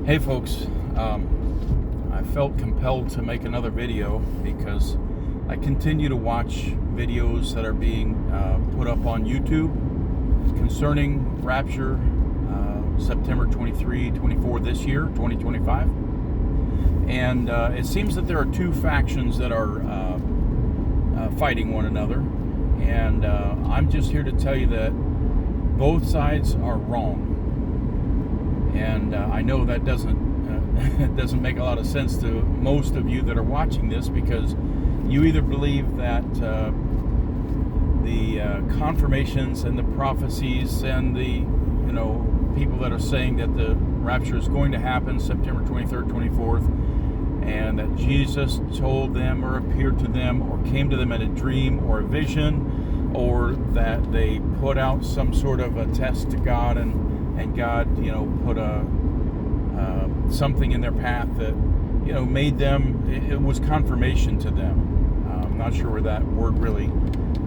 Hey folks, I felt compelled to make another video because I continue to watch videos that are being put up on YouTube concerning Rapture, September 23, 24 this year, 2025. And it seems that there are two factions that are fighting one another. And I'm just here to tell you that both sides are wrong. And I know that doesn't make a lot of sense to most of you that are watching this, because you either believe that the confirmations and the prophecies and the people that are saying that the rapture is going to happen September 23rd, 24th, and that Jesus told them or appeared to them or came to them in a dream or a vision, or that they put out some sort of a test to God and God, put something in their path that, made them, it was confirmation to them. I'm not sure where that word really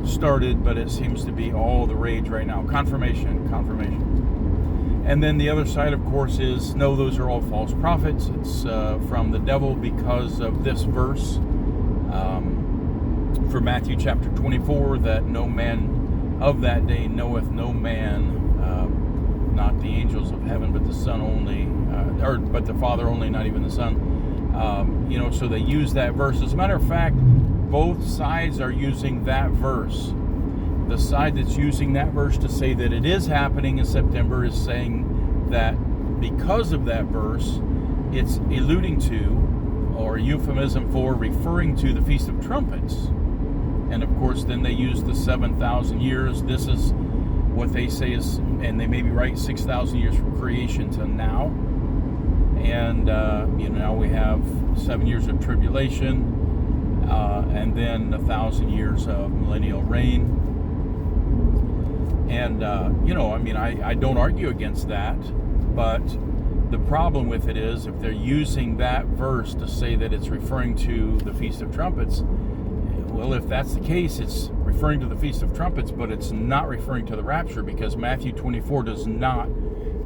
started, but it seems to be all the rage right now. Confirmation. And then the other side, of course, is, no, those are all false prophets. It's from the devil because of this verse for Matthew chapter 24, that no man of that day knoweth no man, not the angels of heaven, but the Son only, but the Father only, not even the Son. So they use that verse. As a matter of fact, both sides are using that verse. The side that's using that verse to say that it is happening in September is saying that because of that verse, it's alluding to, or a euphemism for, referring to the Feast of Trumpets. And of course, then they use the 7,000 years. This is what they say is, and they may be right, 6,000 years from creation to now. And, now we have 7 years of tribulation, and then 1,000 years of millennial reign. And, I don't argue against that, but the problem with it is, if they're using that verse to say that it's referring to the Feast of Trumpets, well, if that's the case, it's referring to the Feast of Trumpets, but it's not referring to the rapture, because Matthew 24 does not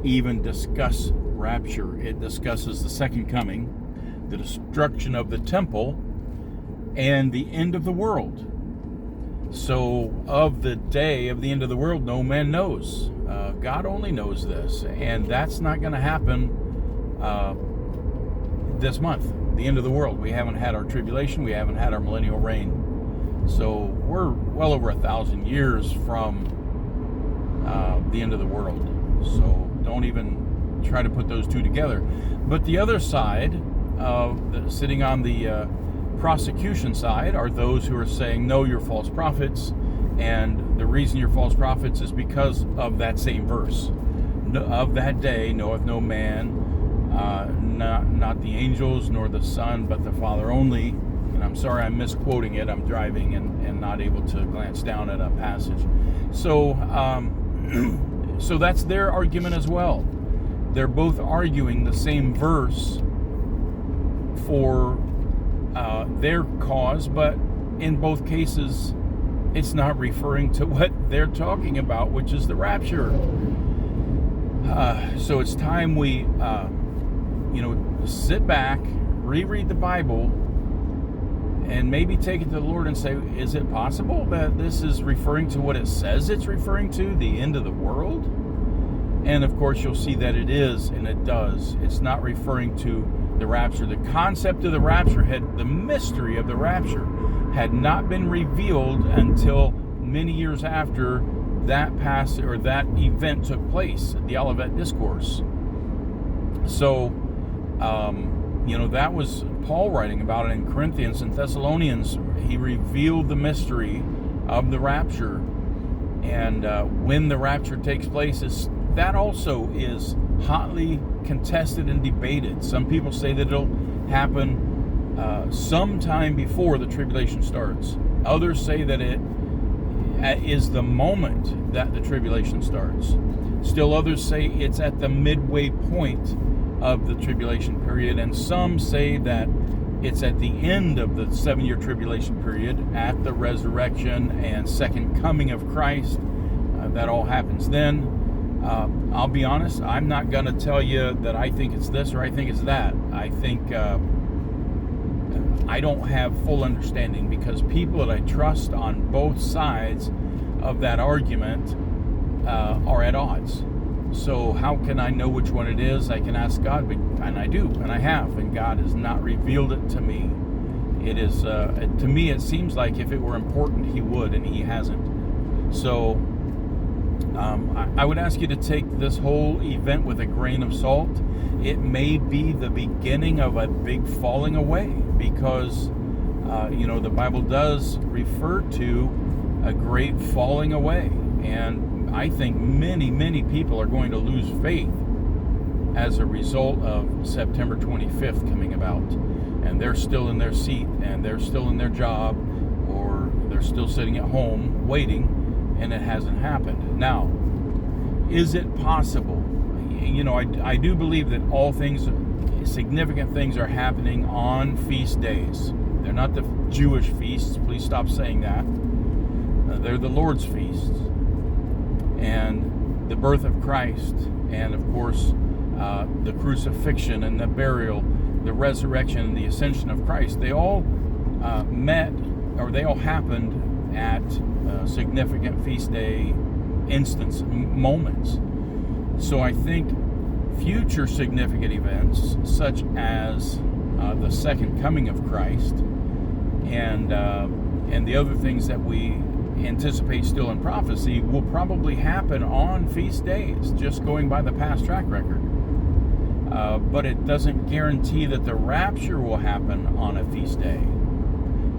even discuss rapture. It discusses the second coming, the destruction of the temple, and the end of the world. So of the day of the end of the world, no man knows. God only knows this, and that's not going to happen this month, the end of the world. We haven't had our tribulation. We haven't had our millennial reign. So we're well over 1,000 years from the end of the world. So don't even try to put those two together. But the other side, sitting on the prosecution side, are those who are saying, no, you're false prophets. And the reason you're false prophets is because of that same verse. Of that day knoweth no man, not the angels, nor the Son, but the Father only. And I'm sorry, I'm misquoting it. I'm driving and not able to glance down at a passage. So, so that's their argument as well. They're both arguing the same verse for their cause, but in both cases, it's not referring to what they're talking about, which is the rapture. So it's time we, sit back, reread the Bible, and maybe take it to the Lord and say, is it possible that this is referring to what it says it's referring to, the end of the world? And of course, you'll see that it is, and it does. It's not referring to the rapture. The concept of the rapture, the mystery of the rapture, had not been revealed until many years after that that event took place, the Olivet Discourse. So, that was Paul writing about it in Corinthians and Thessalonians. He revealed the mystery of the rapture, and when the rapture takes place, that also is hotly contested and debated. Some people say that it'll happen sometime before the tribulation starts. Others say that it is the moment that the tribulation starts. Still others say it's at the midway point of the tribulation period, and some say that it's at the end of the 7-year tribulation period, at the resurrection and second coming of Christ. That all happens then. I'll be honest, I'm not going to tell you that I think it's this or I think it's that. I think I don't have full understanding, because people that I trust on both sides of that argument are at odds. So how can I know which one it is? I can ask God, and I do, and I have, and God has not revealed it to me. It is, to me, it seems like if it were important, He would, and He hasn't. So I would ask you to take this whole event with a grain of salt. It may be the beginning of a big falling away, because the Bible does refer to a great falling away, and I think many people are going to lose faith as a result of September 25th coming about, and they're still in their seat, and they're still in their job, or they're still sitting at home waiting, and it hasn't happened. Now, is it possible? I do believe that all things, significant things, are happening on feast days. They're not the Jewish feasts. Please stop saying that. They're the Lord's feasts. And the birth of Christ, and of course, the crucifixion and the burial, the resurrection and the ascension of Christ, they all they all happened at significant feast day moments. So I think future significant events, such as the second coming of Christ, and the other things that we anticipate still in prophecy, will probably happen on feast days, just going by the past track record. But it doesn't guarantee that the rapture will happen on a feast day.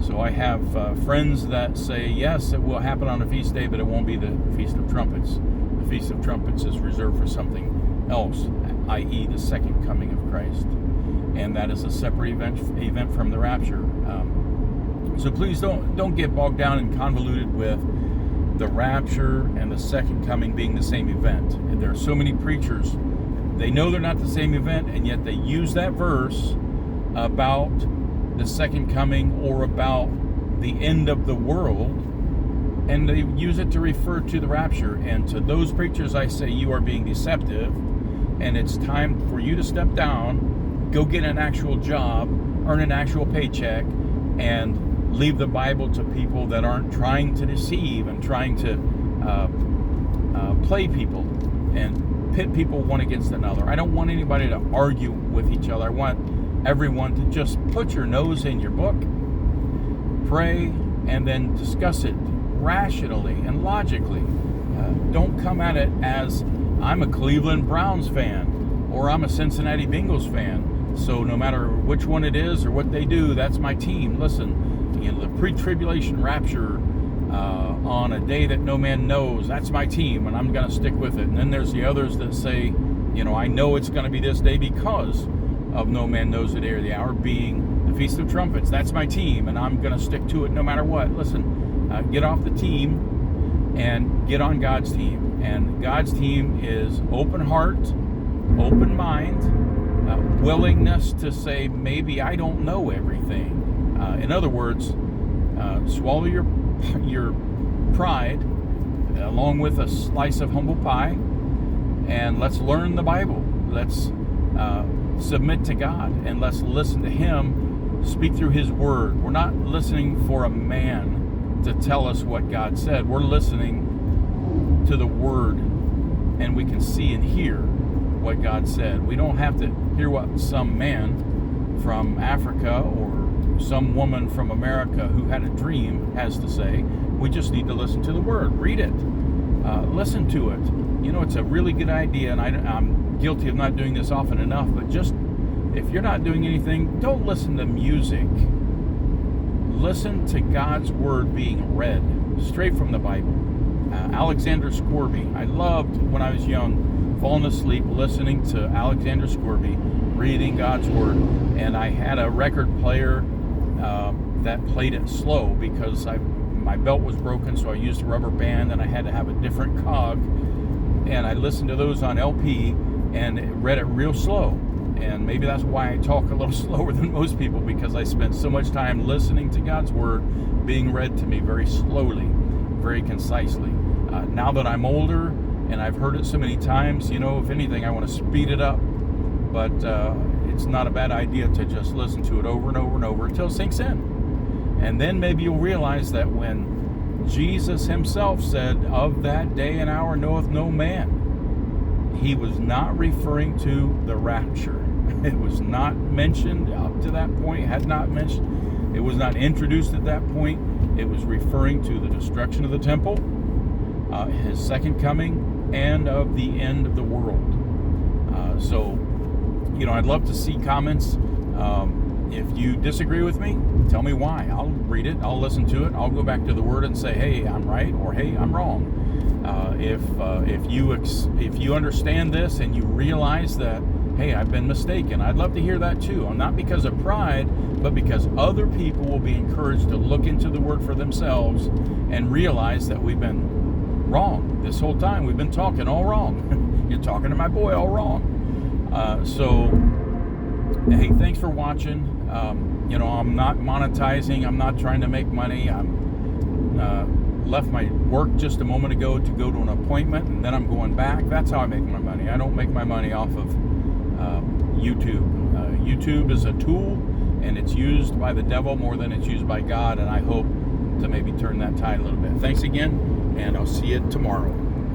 So I have friends that say, yes, it will happen on a feast day, but it won't be the Feast of Trumpets. The Feast of Trumpets is reserved for something else, i.e. the second coming of Christ. And that is a separate event from the rapture. So please don't get bogged down and convoluted with the rapture and the second coming being the same event. And there are so many preachers, they know they're not the same event, and yet they use that verse about the second coming or about the end of the world, and they use it to refer to the rapture. And to those preachers I say, you are being deceptive, and it's time for you to step down, go get an actual job, earn an actual paycheck, and leave the Bible to people that aren't trying to deceive and trying to play people and pit people one against another. I don't want anybody to argue with each other. I want everyone to just put your nose in your book, pray, and then discuss it rationally and logically. Don't come at it as, I'm a Cleveland Browns fan, or I'm a Cincinnati Bengals fan, so no matter which one it is or what they do, that's my team. Listen, the pre-tribulation rapture on a day that no man knows, that's my team, and I'm going to stick with it. And then there's the others that say, I know it's going to be this day because of no man knows the day or the hour, being the Feast of Trumpets. That's my team, and I'm going to stick to it no matter what. Listen, get off the team and get on God's team. And God's team is open heart, open mind, willingness to say, maybe I don't know everything. In other words, swallow your pride along with a slice of humble pie, and let's learn the Bible. Let's submit to God, and let's listen to Him speak through His Word. We're not listening for a man to tell us what God said. We're listening to the Word, and we can see and hear what God said. We don't have to hear what some man from Africa or some woman from America who had a dream has to say. We just need to listen to the Word. Read it. Listen to it. It's a really good idea, and I'm guilty of not doing this often enough, but just, if you're not doing anything, don't listen to music. Listen to God's Word being read straight from the Bible. Alexander Scourby. I loved, when I was young, falling asleep listening to Alexander Scourby reading God's Word, and I had a record player that played it slow because my belt was broken, so I used a rubber band, and I had to have a different cog, and I listened to those on LP and read it real slow. And maybe that's why I talk a little slower than most people, because I spent so much time listening to God's Word being read to me very slowly, very concisely. Now that I'm older, and I've heard it so many times, if anything, I want to speed it up. But it's not a bad idea to just listen to it over and over and over until it sinks in. And then maybe you'll realize that when Jesus himself said, "Of that day and hour knoweth no man," he was not referring to the rapture. It was not mentioned up to that point, it was not introduced at that point. It was referring to the destruction of the temple, his second coming, and of the end of the world. So, I'd love to see comments. If you disagree with me, tell me why. I'll read it. I'll listen to it. I'll go back to the Word and say, "Hey, I'm right," or "Hey, I'm wrong." If you understand this and you realize that, hey, I've been mistaken, I'd love to hear that too. Not because of pride, but because other people will be encouraged to look into the Word for themselves and realize that we've been wrong this whole time. We've been talking all wrong. You're talking to my boy all wrong. So, hey, thanks for watching. I'm not monetizing. I'm not trying to make money. I'm left my work just a moment ago to go to an appointment, and then I'm going back. That's how I make my money. I don't make my money off of YouTube. YouTube is a tool, and it's used by the devil more than it's used by God, and I hope to maybe turn that tide a little bit. Thanks again, and I'll see you tomorrow.